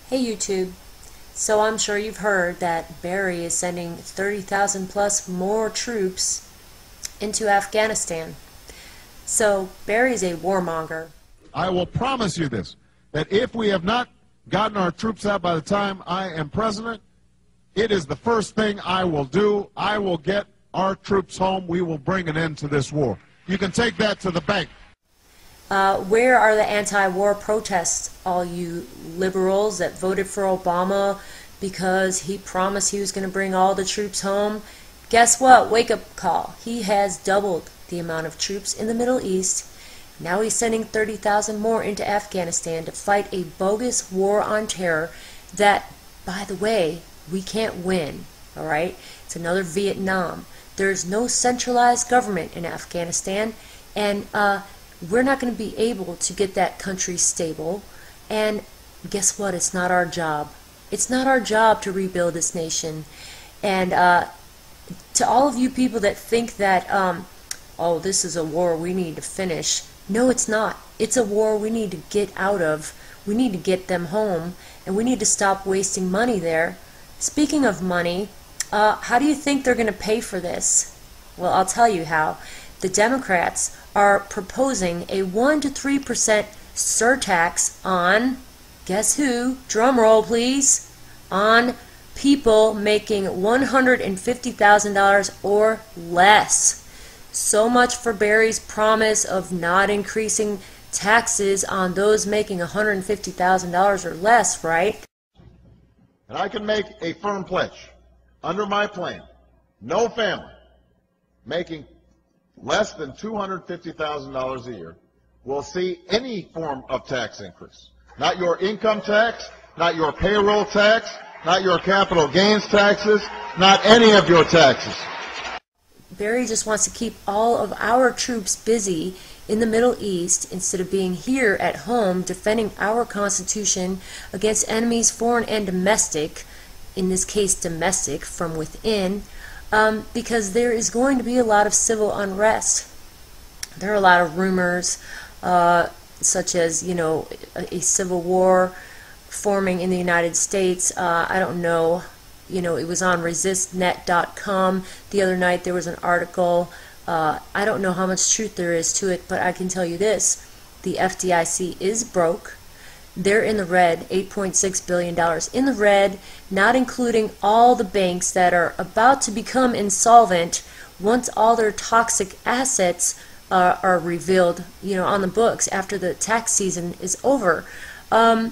Hey YouTube. So I'm sure you've heard that Barry is sending 30,000 plus more troops into Afghanistan. So Barry's a warmonger. I will promise you this, that if we have not gotten our troops out by the time I am president, it is the first thing I will do. I will get our troops home. We will bring an end to this war. You can take that to the bank. Where are the anti-war protests, all you liberals that voted for Obama because he promised he was going to bring all the troops home? Guess what? Wake up call. He has doubled the amount of troops in the Middle East. Now he's sending 30,000 more into Afghanistan to fight a bogus war on terror that, by the way, we can't win. All right? It's another Vietnam. There's no centralized government in Afghanistan, and we're not going to be able to get that country stable. And guess what? It's not our job. It's not our job to rebuild this nation. And to all of you people that think that, oh, this is a war we need to finish. No, it's not. It's a war we need to get out of. We need to get them home, and we need to stop wasting money there. Speaking of money, how do you think they're going to pay for this? Well, I'll tell you how. The Democrats are proposing a 1 to 3% surtax on, guess who? Drum roll, please. On people making $150,000 or less. So much for Barry's promise of not increasing taxes on those making $150,000 or less, right? And I can make a firm pledge. Under my plan, no family making less than $250,000 a year will see any form of tax increase. Not your income tax, not your payroll tax, not your capital gains taxes, not any of your taxes. Barry just wants to keep all of our troops busy in the Middle East instead of being here at home defending our Constitution against enemies foreign and domestic, in this case domestic from within, because there is going to be a lot of civil unrest. There are a lot of rumors, such as, you know, a civil war forming in the United States. I don't know. You know, it was on resistnet.com the other night. There was an article. I don't know how much truth there is to it, but I can tell you this. The FDIC is broke. They're in the red, $8.6 billion in the red, not including all the banks that are about to become insolvent once all their toxic assets are revealed, you know, on the books after the tax season is over. And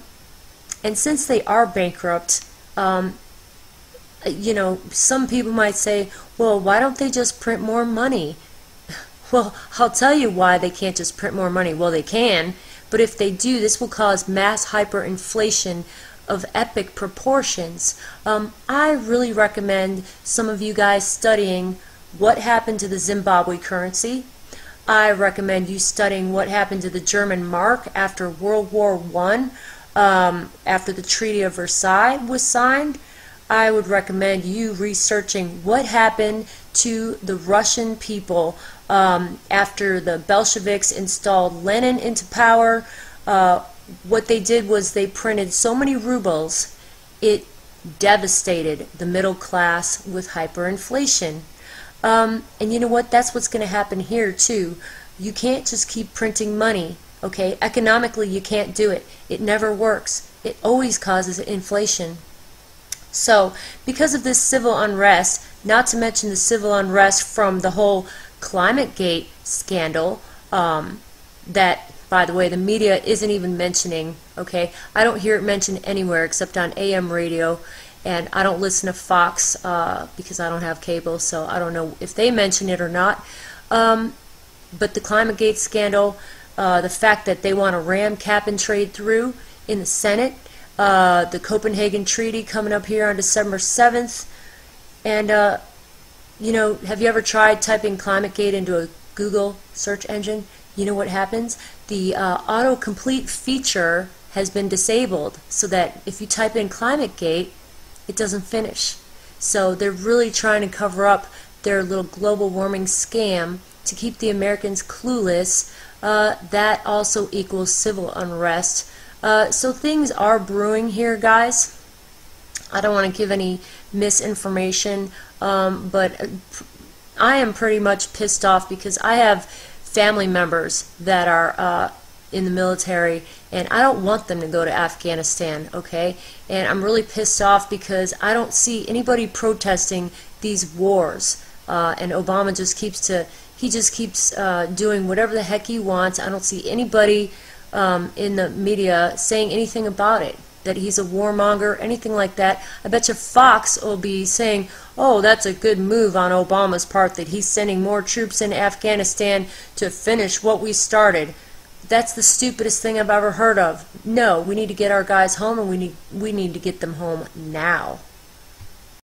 since they are bankrupt, you know, some people might say, well, why don't they just print more money? Well, I'll tell you why they can't just print more money. Well, they can, but if they do, this will cause mass hyperinflation of epic proportions. I really recommend some of you guys studying what happened to the Zimbabwe currency. I recommend you studying what happened to the German mark after World War I, after the Treaty of Versailles was signed. I would recommend you researching what happened to the Russian people after the Bolsheviks installed Lenin into power. What they did was they printed so many rubles, it devastated the middle class with hyperinflation. And you know what? That's what's going to happen here too. You can't just keep printing money. Okay? Economically, you can't do it. It never works. It always causes inflation. So, because of this civil unrest, not to mention the civil unrest from the whole ClimateGate scandal, that, by the way, the media isn't even mentioning, okay? I don't hear it mentioned anywhere except on AM radio, and I don't listen to Fox because I don't have cable, so I don't know if they mention it or not. But the ClimateGate scandal, the fact that they want to ram cap and trade through in the Senate, the Copenhagen Treaty coming up here on December 7th. And, you know, have you ever tried typing ClimateGate into a Google search engine? You know what happens? The autocomplete feature has been disabled so that if you type in ClimateGate, it doesn't finish. So they're really trying to cover up their little global warming scam to keep the Americans clueless. That also equals civil unrest. So things are brewing here, guys. I don't want to give any misinformation, but I am pretty much pissed off because I have family members that are in the military, and I don't want them to go to Afghanistan, okay? And I'm really pissed off because I don't see anybody protesting these wars, and Obama just keeps doing whatever the heck he wants. I don't see anybody in the media saying anything about it, that he's a warmonger, anything like that. I bet you Fox will be saying, oh, that's a good move on Obama's part, that he's sending more troops into Afghanistan to finish what we started. That's the stupidest thing I've ever heard of. No, we need to get our guys home, and we need to get them home now.